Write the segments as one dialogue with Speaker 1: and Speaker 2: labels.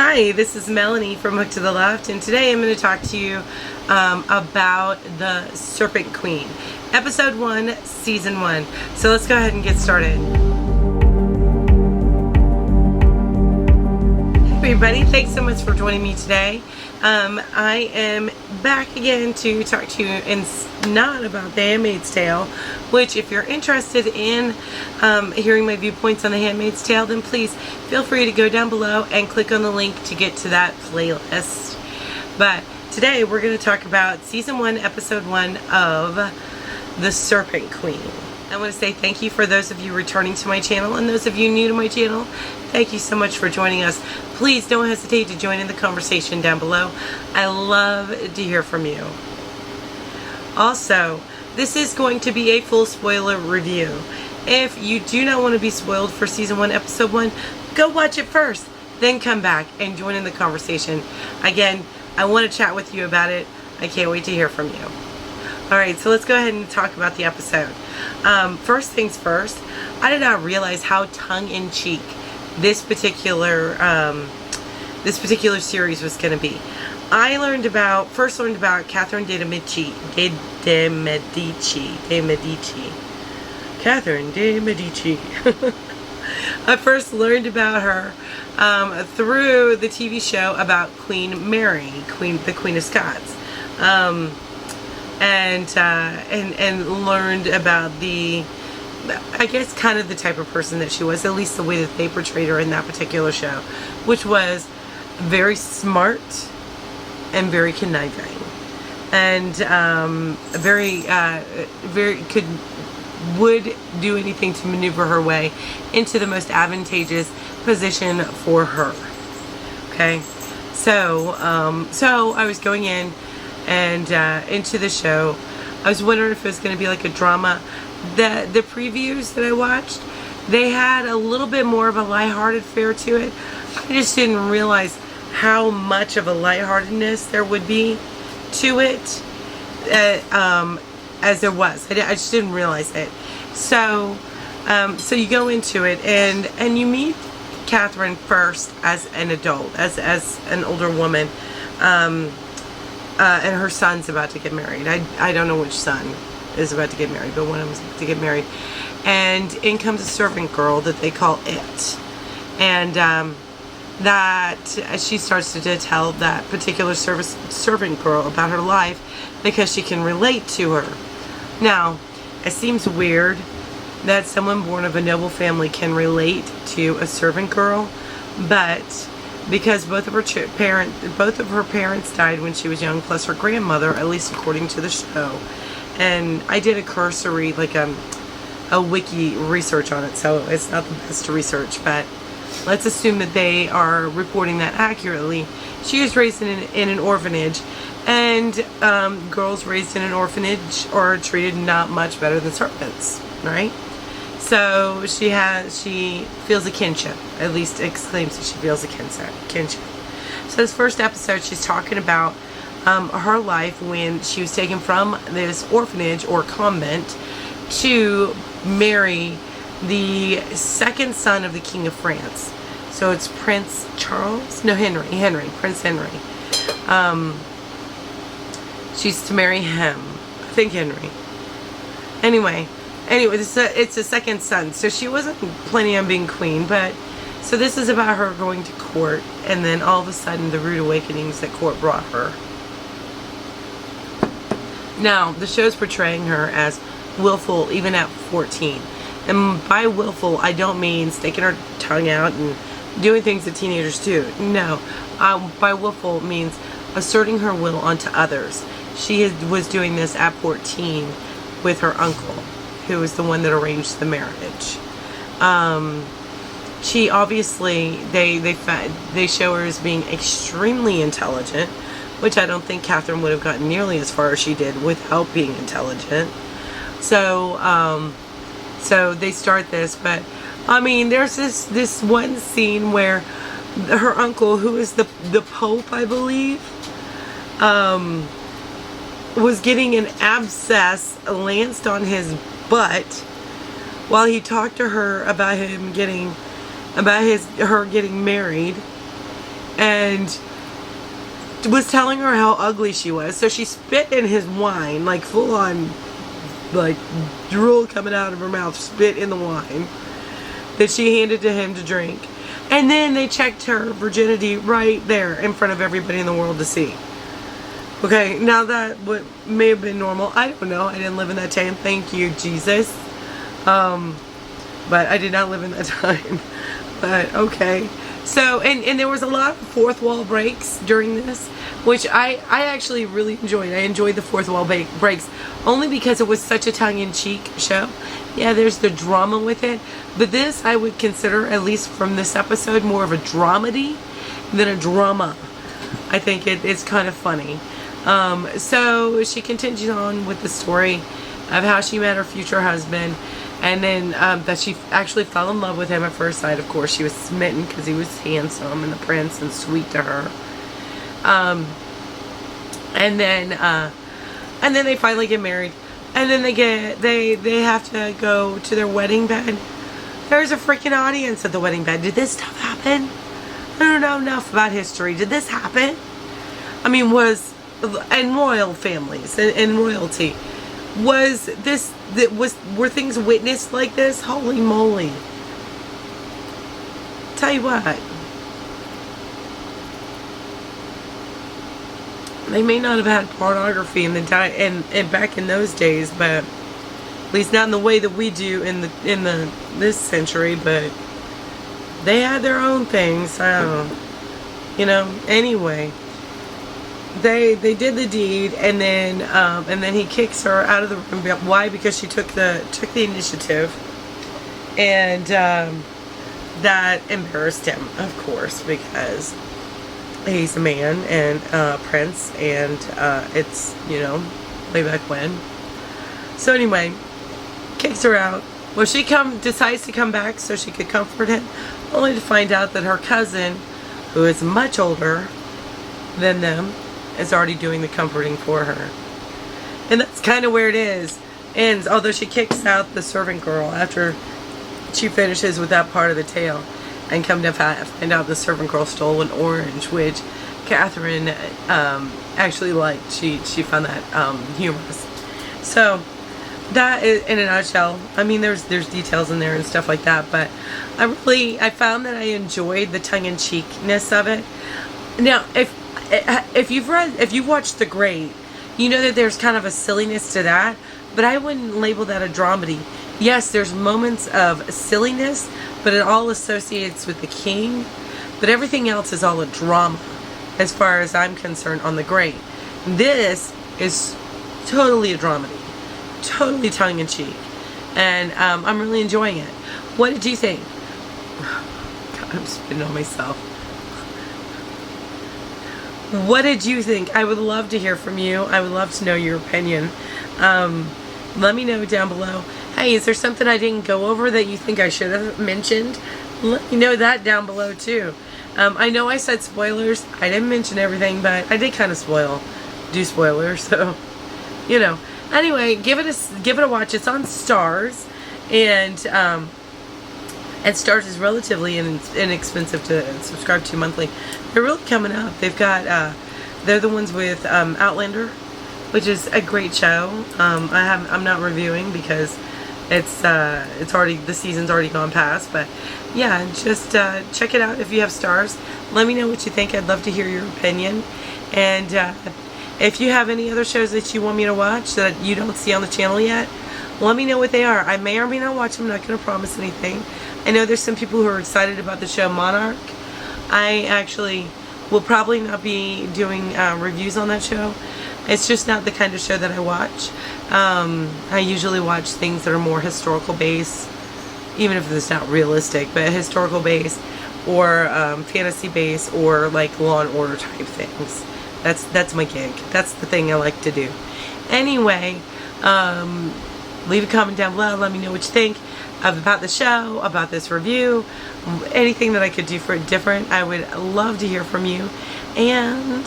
Speaker 1: Hi, this is Melanie from Hook to the Left, and today I'm going to talk to you about the Serpent Queen, Episode 1, Season 1. So let's go ahead and get started. Hey everybody, thanks so much for joining me today. I am back again to talk to you, and not about The Handmaid's Tale, which if you're interested in hearing my viewpoints on The Handmaid's Tale, then please feel free to go down below and click on the link to get to that playlist. But today we're going to talk about Season 1, Episode 1 of The Serpent Queen. I want to say thank you for those of you returning to my channel, and those of you new to my channel, thank you so much for joining us. Please don't hesitate to join in the conversation down below. I love to hear from you. Also, this is going to be a full spoiler review. If you do not want to be spoiled for Season 1, Episode 1, go watch it first, then come back and join in the conversation. Again, I want to chat with you about it. I can't wait to hear from you. Alright, so let's go ahead and talk about the episode. First things first, I did not realize how tongue-in-cheek this particular series was going to be. I first learned about Catherine de Medici. Catherine de Medici. I first learned about her through the TV show about Queen Mary, the Queen of Scots. And learned about I guess kind of the type of person that she was, at least the way that they portrayed her in that particular show, which was very smart and very conniving, and would do anything to maneuver her way into the most advantageous position for her. Okay, so I was going in and into the show. I was wondering if it was going to be like a drama. The previews that I watched, they had a little bit more of a lighthearted fare to it. I just didn't realize how much of a lightheartedness there would be to it as there was. I just didn't realize it. So you go into it and you meet Catherine first as an adult, as an older woman. And her son's about to get married. I don't know which son is about to get married, but one of them's about to get married. And in comes a servant girl that they call It. And that she starts to tell that particular servant girl about her life because she can relate to her. Now, it seems weird that someone born of a noble family can relate to a servant girl, but because both of her parents died when she was young, plus her grandmother, at least according to the show. And I did a cursory, like a wiki research on it, so it's not the best to research, but let's assume that they are reporting that accurately. She was raised in an orphanage, and girls raised in an orphanage are treated not much better than servants, right? So she feels a kinship, at least exclaims that she feels a kinship. So this first episode, she's talking about her life when she was taken from this orphanage or convent to marry the second son of the King of France. So it's Prince Charles? No, Prince Henry. She's to marry him. I think Henry. Anyway, it's a second son, so she wasn't planning on being queen, but so this is about her going to court, and then all of a sudden the rude awakenings that court brought her. Now, the show's portraying her as willful even at 14, and by willful I don't mean sticking her tongue out and doing things that teenagers do. No, by willful means asserting her will onto others. She was doing this at 14 with her uncle, who was the one that arranged the marriage. She obviously, they show her as being extremely intelligent, which I don't think Catherine would have gotten nearly as far as she did without being intelligent. So they start this, but I mean, there's this one scene where her uncle, who is the Pope, I believe, was getting an abscess lanced on his butt while he talked to her about her getting married, and was telling her how ugly she was. So she spit in his wine, like full on, like drool coming out of her mouth, spit in the wine that she handed to him to drink. And then they checked her virginity right there in front of everybody in the world to see. Okay, now that may have been normal. I don't know. I didn't live in that time. Thank you, Jesus. But I did not live in that time. But okay. So, and there was a lot of fourth wall breaks during this, which I actually really enjoyed. I enjoyed the fourth wall breaks only because it was such a tongue-in-cheek show. Yeah, there's the drama with it, but this I would consider, at least from this episode, more of a dramedy than a drama. I think it's kind of funny. So she continues on with the story of how she met her future husband, and then that she actually fell in love with him at first sight. Of course, she was smitten because he was handsome and the prince and sweet to her. And then they finally get married, and then they have to go to their wedding bed. There's a freaking audience at the wedding bed. Did this stuff happen? I don't know enough about history. Did this happen? I mean, and royal families and royalty, were things witnessed like this? Holy moly. Tell you what, they may not have had pornography in and back in those days, but at least not in the way that we do in this century, but they had their own things. I don't know. You know, anyway, they did the deed, and then he kicks her out of the room. Why? Because she took the initiative, and that embarrassed him, of course, because he's a man and prince, and it's, you know, way back when. So anyway, kicks her out. Well, she decides to come back so she could comfort him, only to find out that her cousin, who is much older than them, is already doing the comforting for her. And that's kind of where it ends, although she kicks out the servant girl after she finishes with that part of the tale, and come to find out the servant girl stole an orange, which Catherine actually liked. She found that humorous. So that is, in a nutshell. I mean, there's details in there and stuff like that, but I found that I enjoyed the tongue-in-cheekness of it. Now, if you've watched The Great, you know that there's kind of a silliness to that, but I wouldn't label that a dramedy. Yes, there's moments of silliness, but it all associates with the king. But everything else is all a drama, as far as I'm concerned, on The Great. This is totally a dramedy. Totally tongue-in-cheek. And I'm really enjoying it. What did you think? God, I'm spitting on myself. What did you think? I would love to hear from you. I would love to know your opinion. Let me know down below. Hey, is there something I didn't go over that you think I should have mentioned? Let me know that down below too. I know I said spoilers. I didn't mention everything, but I did kind of do spoilers, so you know. Anyway, give it a watch. It's on Starz, and Starz is relatively inexpensive to subscribe to monthly. They're really coming up. They've got they're the ones with Outlander, which is a great show. I'm not reviewing because the season's already gone past, but yeah, just check it out if you have Starz. Let me know what you think. I'd love to hear your opinion, and if you have any other shows that you want me to watch that you don't see on the channel yet, let me know what they are. I may or may not watch them. I'm not going to promise anything. I know there's some people who are excited about the show Monarch. I actually will probably not be doing reviews on that show. It's just not the kind of show that I watch. I usually watch things that are more historical based, even if it's not realistic, but historical based, or fantasy based, or like Law and Order type things. That's my gig. That's the thing I like to do. Anyway, leave a comment down below. Let me know what you think about the show, about this review, anything that I could do for it different. I would love to hear from you. And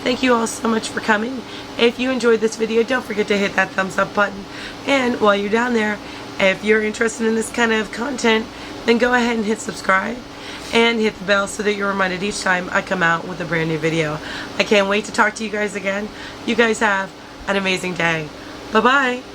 Speaker 1: thank you all so much for coming. If you enjoyed this video, don't forget to hit that thumbs up button. And while you're down there, if you're interested in this kind of content, then go ahead and hit subscribe. and hit the bell so that you're reminded each time I come out with a brand new video. I can't wait to talk to you guys again. You guys have an amazing day. Bye-bye.